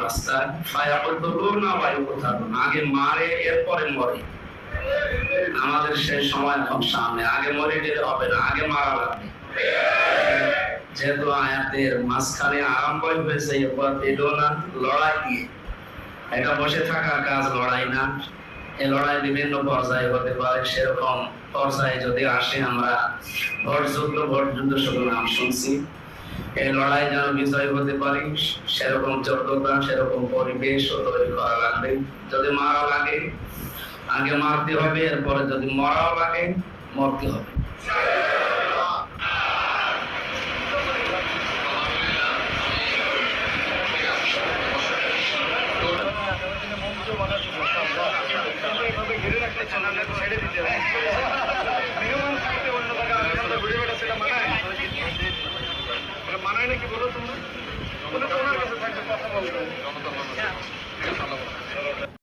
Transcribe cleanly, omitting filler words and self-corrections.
রাস্তায় আগে মারে এরপরে মরে। আমাদের সেই সময় এখন সামনে, আগে মরে গেলে হবে না, আগে মারা লাগবে। যেহেতু আয়াতের মাঝখানে আরম্ভ হয়েছে এরপর এলো না লড়াই দিয়ে, এটা বসে থাকার কাজ লড়াই না। এই লড়াই বিভিন্ন পর্যায়ে হতে পারে, সেরকম পর্যায়ে যদি আসে, আমরা ভোট যুদ্ধ শুধু নাম শুনছি, এই লড়াই যেন বিজয় হতে পারি সেরকম যোগ্যতা সেরকম পরিবেশ তৈরি করা লাগবে। যদি মারা লাগে আগে মারতে হবে, এরপরে যদি মরাও লাগে মরতে হবে। ঘিরে রাখতে ছেড়ে দিতে হবে।